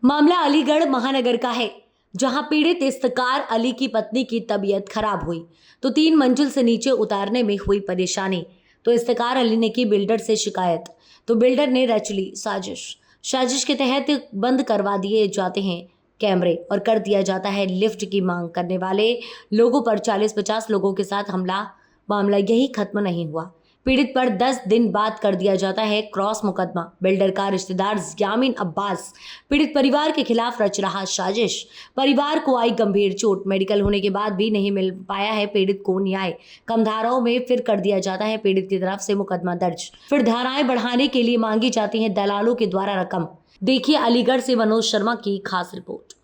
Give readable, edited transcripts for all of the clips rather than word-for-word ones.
मामला अलीगढ़ महानगर का है, जहां पीड़ित इफ्तिकार अली की पत्नी की तबीयत खराब हुई तो 3 मंजिल से नीचे उतारने में हुई परेशानी। तो इफ्तिकार अली ने की बिल्डर से शिकायत, तो बिल्डर ने रच ली साजिश के तहत बंद करवा दिए जाते हैं कैमरे और कर दिया जाता है लिफ्ट की मांग करने वाले लोगों पर 40-50 लोगों के साथ हमला। मामला यही खत्म नहीं हुआ, पीड़ित पर 10 दिन बाद कर दिया जाता है क्रॉस मुकदमा। बिल्डर का रिश्तेदार यामीन अब्बास पीड़ित परिवार के खिलाफ रच रहा साजिश। परिवार को आई गंभीर चोट, मेडिकल होने के बाद भी नहीं मिल पाया है पीड़ित को न्याय। कम धाराओं में फिर कर दिया जाता है पीड़ित की तरफ से मुकदमा दर्ज, फिर धाराएं बढ़ाने के लिए मांगी जाती है दलालों के द्वारा रकम। देखिए अलीगढ़ से मनोज शर्मा की खास रिपोर्ट।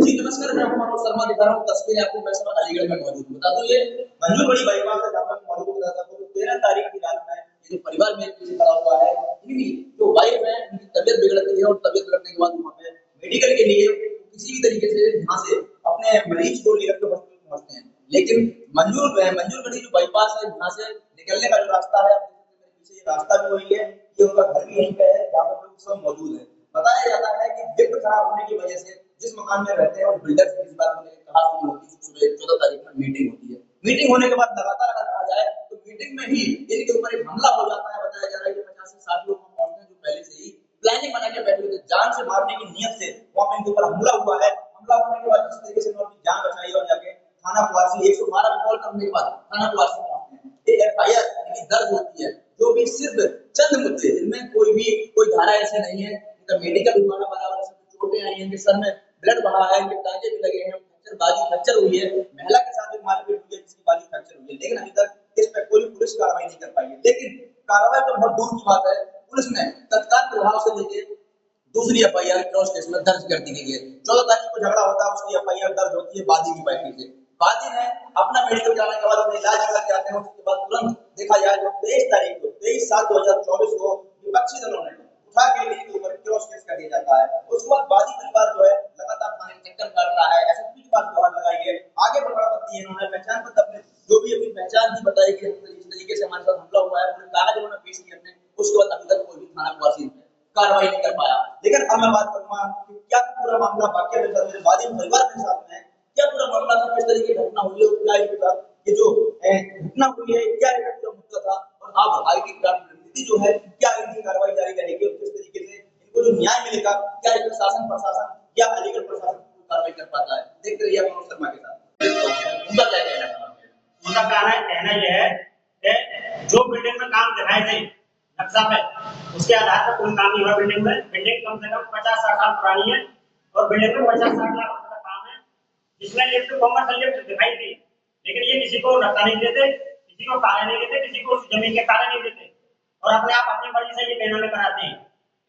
जी नमस्कार, मैं मनोज शर्मा दिखा रहा हूँ तस्वीरें आपको। मैं समय अलीगढ़ में मौजूद हूँ। बता दूं ये मंजूरगढ़ी बाईपास है जहाँ पर मौजूद था। तो 13 तारीख की रात में ये जो परिवार में पीछे खड़ा हुआ है, इनकी जो वाइफ है उनकी तबीयत बिगड़ गई है और तबीयत बिगड़ने के बाद वहाँ पे मेडिकल के लिए किसी भी तरीके से यहाँ से अपने मरीज को लेकर के हॉस्पिटल पहुँचते हैं। लेकिन मंजूरगढ़ी जो बाईपास है यहाँ से निकलने का जो रास्ता है, पीछे ये रास्ता भी वही है, ये उनका घर भी यहीं पे है जहाँ पर लोग सब मौजूद है। बताया जाता है कि लिफ्ट खराब होने की वजह से जिस मकान में रहते हैं और बिल्डर से इस बात को लेकर कहा सुनी होती है। सुबह 14 तारीख में मीटिंग होती है। मीटिंग होने के बाद लगातार अगर कहा जाए तो मीटिंग में ही इनके ऊपर एक हमला हो जाता है। बताया जा रहा है कि 50 से 60 लोग पहुंचते हैं जो पहले से ही प्लानिंग बना के बैठे हुए थे, जान से मारने की नियत से वहां पे इनके ऊपर हमला हुआ है। हमला होने के बाद जिस तरीके से उन्होंने जान बचाई और जाके थाना कुआरसी 112 में कॉल करने के बाद थाना कुआरसी पहुंचते हैं। ये एफआईआर यानी दर्ज होती है, जो भी सिर्फ चंद मुद्दे, जिनमें कोई धारा ऐसे नहीं है। मेडिकल हुआ है, बराबर से चोटें आई हैं, इनके सर में ब्लड बहा है, इनके टांके भी लगे हैं, बाजू फ्रैक्चर हुई है, महिला के साथ एक मारपीट हुई है जिसकी बाजू फ्रैक्चर हुई है। लेकिन अभी तक इस पर कोई पुलिस कार्रवाई नहीं कर पाई है। लेकिन कार्रवाई तो बहुत दूर की बात है, पुलिस ने तत्काल प्रभाव से लेके दूसरी एफआईआर क्रॉस केस में दर्ज कर दी गई है। 14 तारीख को झगड़ा होता है, उसकी एफआईआर दर्ज होती है वादी की पार्टी से। वादी ने अपना मेडिकल कराने के बाद अपने इलाज करके आते हैं। उसके बाद तुरंत देखा जाए तो 23/7/2024 को विपक्षी दलों ने उठा के इनके ऊपर क्रॉस केस कर दिया जाता है। उसके बाद वादी परिवार जो है लगातार थाने के चक्कर काट रहा है, एसएसपी के पास गुहार लगाई है, आगे बढ़ा दी है। इन्होंने पहचान पत्र अपने जो भी अपनी पहचान की बताई कि इस तरीके से हमारे साथ हमला हुआ है, पूरे कागज उन्होंने पेश किए अपने। उसके बाद अभी तक कोई भी थाना कुआरसी कार्रवाई नहीं कर पाया। लेकिन अब मैं बात करूंगा कि क्या पूरा मामला वाकई में मेरे वादी परिवार के साथ में क्या पूरा मामला था, किस तरीके की घटना हुई है, क्या इनके साथ ये जो घटना हुई है, क्या ये पूरा मुद्दा था, और अब आईटी रणनीति जो है क्या इनकी कार्रवाई जारी करेगी और किस तरीके से इनको जो न्याय मिलेगा, क्या इसमें शासन प्रशासन या अलीगढ़ प्रशासन कार्रवाई कर पाता है। देखते रहिए मनोज शर्मा के साथ। उनका क्या कहना है? उनका कहना यह है कि जो बिल्डिंग में काम दिखाए थे नक्शा पे, उसके आधार पर कोई काम नहीं हुआ बिल्डिंग में। बिल्डिंग कम से कम 50-60 साल पुरानी है और बिल्डिंग में 50-60 लाख रुपए का काम है, जिसमें लिफ्ट कॉमर्शियल लिफ्ट दिखाई थी। लेकिन ये किसी को नक्शा नहीं देते, किसी को कागज नहीं देते, किसी को जमीन के कागज नहीं देते और अपने आप अपनी मर्जी से ये पैनल कराते हैं।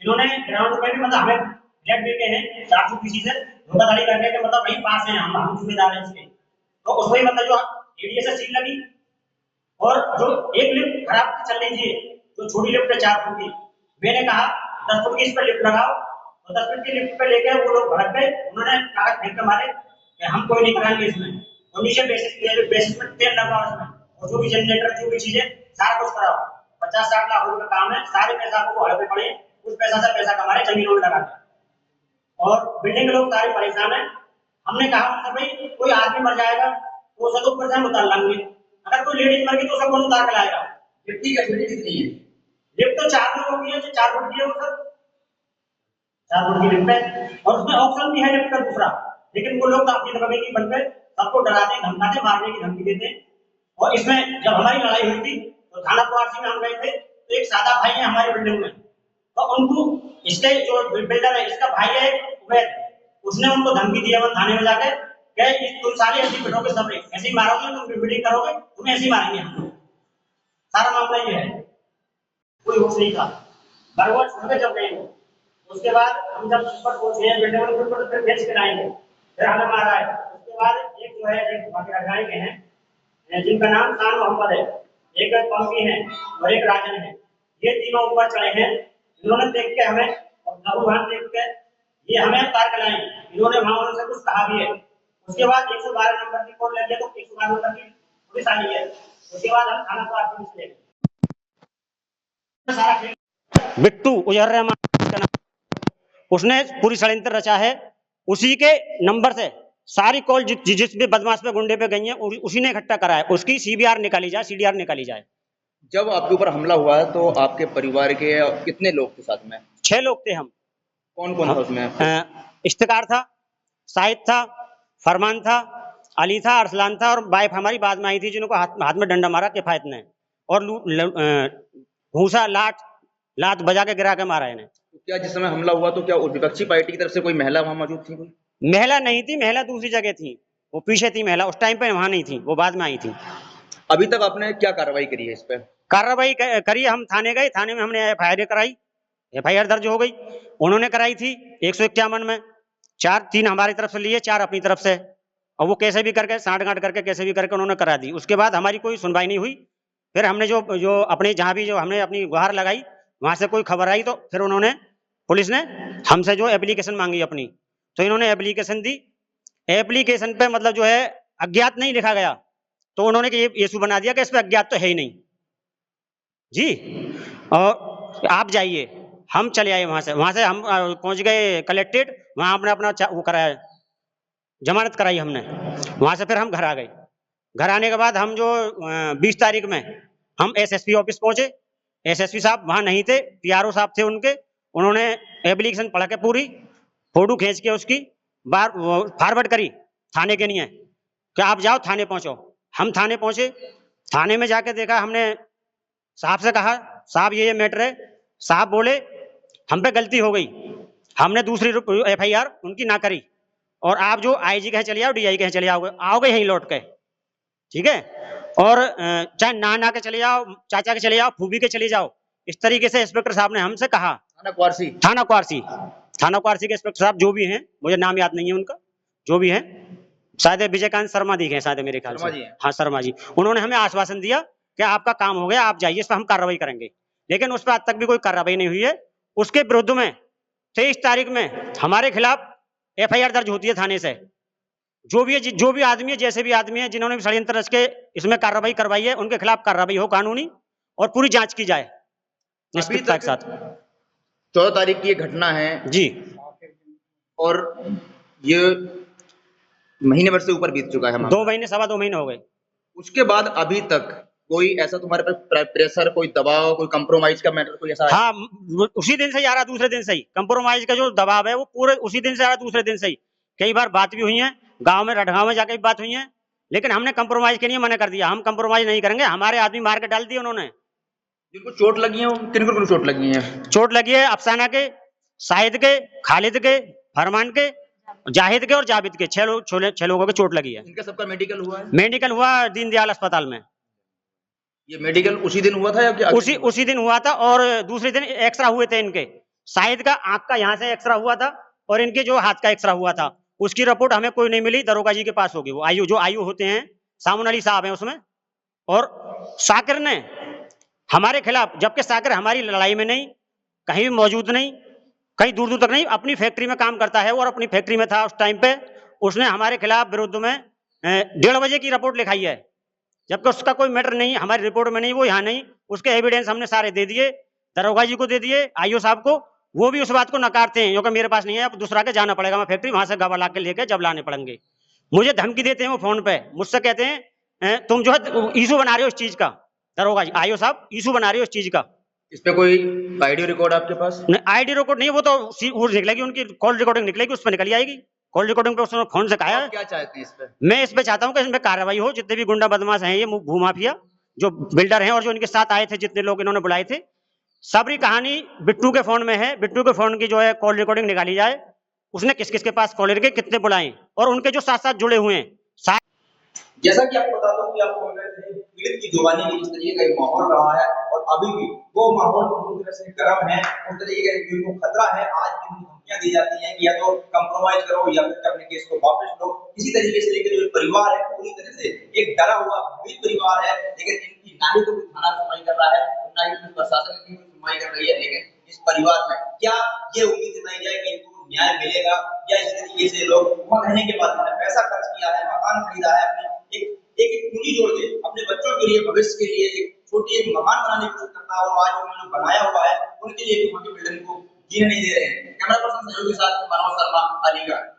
इन्होंने ग्राउंड पे भी मतलब हमें फ्लैट देते हैं 400 किसी से धोखाधड़ी करने के, मतलब वही पास है, हम जिम्मेदार हैं इसके। तो उसमें मतलब जो एडीए से सील लगी और जो एक लिफ्ट खराब चल रही थी, जो छोटी लिफ्ट है 4 फुट की, मैंने कहा 10 फुट की इस पर लिफ्ट लगाओ और 10 फुट की लिफ्ट पे लेके वो लोग भड़क गए। उन्होंने कागज फेंक के मारे कि हम कोई नहीं कराएंगे इसमें, और नीचे बेसिस में तेल लगाओ इसमें, और जो भी जनरेटर जो भी चीजें सारा कुछ कराओ। 50-60 लाख रुपए का काम है, सारे पैसा को हड़पे पड़े, उस पैसा से पैसा कमा रहे जमीनों में लगा के, और बिल्डिंग के लोग सारे परेशान है। हमने कहा उनसे भाई कोई आदमी मर जाएगा तो उसे तो परेशान उतार लाएंगे, अगर कोई लेडीज मर गई तो उसे कौन उतार के लाएगा। लिफ्ट की कैपेसिटी कितनी है? लिफ्ट तो 4 लोगों की है, जो 4 फुट की है, वो सर 4 फुट की लिफ्ट है और उसमें ऑप्शन भी है लिफ्ट का दूसरा। लेकिन वो लोग अपनी दबे की बन पे सबको डराते धमकाते मारने की धमकी देते। और इसमें जब हमारी लड़ाई हुई थी तो थाना कुआरसी में हम गए थे, तो एक सादा भाई है हमारे बिल्डिंग में, तो उनको इसके जो बिल्डर है इसका भाई है उबैद, उसने उनको धमकी दिया थाने में जाके कि तुम सारे ऐसी बैठोगे, सब ऐसे ही मारोगे, तुम बिल्डिंग करोगे, तुम्हें ऐसे ही मारेंगे हम। सारा मामला ये है, कोई होश नहीं था। बरगढ़ छोड़ के जब गए उसके बाद हम जब ऊपर पहुंचे हैं बिल्डिंग में, फिर बेच के आएंगे, फिर हमें मारा है। उसके बाद एक जो है एक भाग्य के हैं जिनका नाम खान मोहम्मद है, एक पंपी है और एक राजन है, ये तीनों ऊपर चढ़े हैं। इन्होंने देख के हमें और नबुहान देख के ये हमें उतार कर लाए। इन्होंने वहां उनसे कुछ कहा भी है। उसके बाद 112 नंबर की कॉल लगी तो 112 नंबर की पुलिस आई है। उसके बाद हम थाना को आके पुलिस ले गए। सारा बिट्टू उजर रहमान, उसने पूरी षड्यंत्र रचा है। उसी के नंबर से सारी कॉल जिस भी बदमाश पे गुंडे पे गई है उसी ने इकट्ठा करा है। उसकी सीबीआर निकाली जाए, सीडीआर निकाली जाए। जब आपके ऊपर हमला हुआ है तो आपके परिवार के कितने लोग थे साथ में? 6 लोग थे हम। कौन कौन था उसमें? इफ्तिकार था, शाहिद था, फरमान था, अली था, अरसलान था और वाइफ हमारी बाद में आई थी जिनको हाथ में डंडा मारा किफायत ने और घूसा लात बजा के गिरा के मारा इन्हें। तो क्या जिस समय हमला हुआ तो क्या विपक्षी पार्टी की तरफ से कोई महिला वहां मौजूद थी? कोई महिला नहीं थी, महिला दूसरी जगह थी, वो पीछे थी महिला, उस टाइम पे वहां नहीं थी, वो बाद में आई थी। अभी तक आपने क्या कार्रवाई करी है इस पे? कार्रवाई करी, हम थाने गए, थाने में हमने एफआईआर कराई, एफआईआर दर्ज हो गई। उन्होंने कराई थी 151 में, 3 हमारी तरफ से लिए, 4 अपनी तरफ से, और वो कैसे भी करके साठ गांठ करके कैसे भी करके उन्होंने करा दी। उसके बाद हमारी कोई सुनवाई नहीं हुई। फिर हमने जो अपने जहाँ भी जो हमने अपनी गुहार लगाई वहां से कोई खबर आई तो फिर उन्होंने पुलिस ने हमसे जो एप्लीकेशन मांगी अपनी, तो इन्होंने एप्लीकेशन दी। एप्लीकेशन पे मतलब जो है अज्ञात नहीं लिखा गया, तो उन्होंने ये इशू बना दिया कि इस पे अज्ञात तो है ही नहीं जी, और आप जाइए। हम चले आए वहां से हम पहुंच गए कलेक्ट्रेट, वहां हमने अपना वो कराया, जमानत कराई हमने। वहां से फिर हम घर आ गए। घर आने के बाद हम जो 20 तारीख में हम एसएसपी ऑफिस पहुंचे। एसएसपी साहब वहां नहीं थे, पीआरओ साहब थे उनके। उन्होंने एप्लीकेशन पढ़ के पूरी फोटो खींच के उसकी फॉरवर्ड करी थाने के लिए कि आप जाओ थाने पहुंचो। हम थाने पहुंचे, थाने में जाके देखा, हमने साहब से कहा साहब ये मैटर है। साहब बोले हम पे गलती हो गई, हमने दूसरी एफआईआर उनकी ना करी, और आप जो आईजी कहे चले आओ, डीआई कहे चले आओगे यहीं लौट के, ठीक है, और चाहे ना के चले जाओ, चाचा के चले जाओ, फूफी के चले जाओ। इस तरीके से इंस्पेक्टर साहब ने हमसे कहा। थाना क्वारसी के इंस्पेक्टर साहब जो भी हैं, मुझे नाम याद नहीं है उनका, जो भी है, शायद विजयकांत शर्मा दी है शायद मेरे ख्याल से, हाँ शर्मा जी। उन्होंने हमें आश्वासन दिया कि आपका काम हो गया, आप जाइए, इस पर हम कार्रवाई करेंगे। लेकिन उस पर आज तक भी कोई कार्रवाई नहीं हुई है। उसके विरुद्ध में 23 तारीख में हमारे खिलाफ एफआईआर दर्ज होती है थाने से। जो भी आदमी है, जैसे भी आदमी है, जिन्होंने भी षड्यंत्र रच के इसमें कार्रवाई करवाई है, उनके खिलाफ कार्रवाई हो कानूनी, और पूरी जांच की जाए निष्पक्षता के साथ। 14 तारीख की ये घटना है जी, और ये महीने भर से ऊपर बीत चुका है। 2 महीने, 2.25 महीने हो गए। उसके बाद अभी तक कोई ऐसा तुम्हारे पर प्रेशर, कोई दबाव, कोई कंप्रोमाइज का मैटर कोई ऐसा? हाँ, उसी दिन से ही आ रहा, दूसरे दिन से ही कंप्रोमाइज का जो दबाव है वो पूरे उसी दिन से आ रहा, दूसरे दिन से ही। कई बार बात भी हुई है, गांव में रटगांव में जाके भी बात हुई है, लेकिन हमने कंप्रोमाइज के लिए मना कर दिया। हम कंप्रोमाइज नहीं करेंगे। हमारे आदमी मार के डाल दिए उन्होंने। जिनको चोट लगी है, किनको चोट लगी है? चोट लगी है अफसाना के, शाहिद के, खालिद के, फरमान के, जाहिद के और जाबिद के, 6 लोगों के चोट लगी है। इनका सबका मेडिकल हुआ है? मेडिकल हुआ दीनदयाल अस्पताल में। ये मेडिकल उसी दिन हुआ था या क्या? उसी दिन हुआ था, और दूसरे दिन एक्सरा हुए थे इनके। शाहिद का आंख का यहाँ से एक्सरा हुआ था, और इनके जो हाथ का एक्सरा हुआ था, उसकी रिपोर्ट हमें कोई नहीं मिली। दरोगा जी के पास होगी, वो आयु होते हैं, सामुन अली साहब हैं उसमें। और साकिर ने हमारे खिलाफ, जबकि साकिर हमारी लड़ाई में नहीं, कहीं भी मौजूद नहीं, कहीं दूर दूर तक नहीं, अपनी फैक्ट्री में काम करता है वो, और अपनी फैक्ट्री में था उस टाइम पे। उसने हमारे खिलाफ विरुद्ध में 1:30 बजे की रिपोर्ट लिखाई है, जबकि उसका कोई मैटर नहीं, हमारी रिपोर्ट में नहीं, वो यहाँ नहीं। उसके एविडेंस हमने सारे दे दिए, दरोगा जी को दे दिए, आईओ साहब को। वो भी उस बात को नकारते हैं, क्योंकि मेरे पास नहीं है, अब दूसरा के जाना पड़ेगा, मैं फैक्ट्री वहां से गवाह ला के लेके जब लाने पड़ेंगे। मुझे धमकी देते हैं वो फोन पे, मुझसे कहते हैं तुम जो है इशू बना रहे हो इस चीज का, दरोगा जी, आईओ साहब इशू बना रहे हो इस चीज का। इस पे कोई आईडी रिकॉर्ड आपके पास? नहीं, आईडी रिकॉर्ड नहीं, वो तो वो निकलेगी, उनकी कॉल रिकॉर्डिंग निकलेगी, उस पर निकल आएगी। कॉल रिकॉर्डिंग पे उसने फोन से कहा है। क्या चाहते हैं इस पे? मैं इस पे चाहता हूँ कि इसमें कार्रवाई हो। जितने भी गुंडा बदमाश हैं, ये भूमाफिया जो बिल्डर हैं, और जो इनके साथ आए थे, जितने लोग इन्होंने बुलाए थे, सबरी कहानी बिट्टू के फोन में है। बिट्टू के फोन की जो है कॉल रिकॉर्डिंग निकाली जाए, उसने किस किस के पास कॉल करके कितने बुलाए, और उनके जो साथ साथ जुड़े हुए हैं। जैसा कि आपको बता दूं कि आप बोल रहे थे पीड़ित की जुबानी में जिस तरीके का एक माहौल रहा है, और अभी भी वो माहौल पूरी तरह से गर्म है, उस तरीके का उनको खतरा है। आज भी उनको धमकियां दी जाती हैं कि या तो कंप्रोमाइज करो या फिर अपने केस को वापस लो। इसी तरीके से लेकर जो परिवार है, पूरी तरह से एक डरा हुआ भयभीत परिवार है। लेकिन इनकी ना ही तो कोई थाना सुनवाई कर रहा है, ना ही कोई प्रशासन की सुनवाई कर रही है। लेकिन इस परिवार में क्या ये उम्मीद जताई जाए कि इनको न्याय मिलेगा, या इस तरीके से लोग वहां रहने के बाद पैसा खर्च किया है, मकान खरीदा है, अपनी एक पूंजी जोड़ के अपने बच्चों के लिए, भविष्य के लिए एक छोटी एक मकान बनाने की कोशिश करता है, और आज उन्होंने बनाया हुआ है, उनके लिए वहां की बिल्डिंग को जीने नहीं दे रहे हैं। कैमरा पर्सन सहयोग के साथ मनोज शर्मा, अलीगढ़।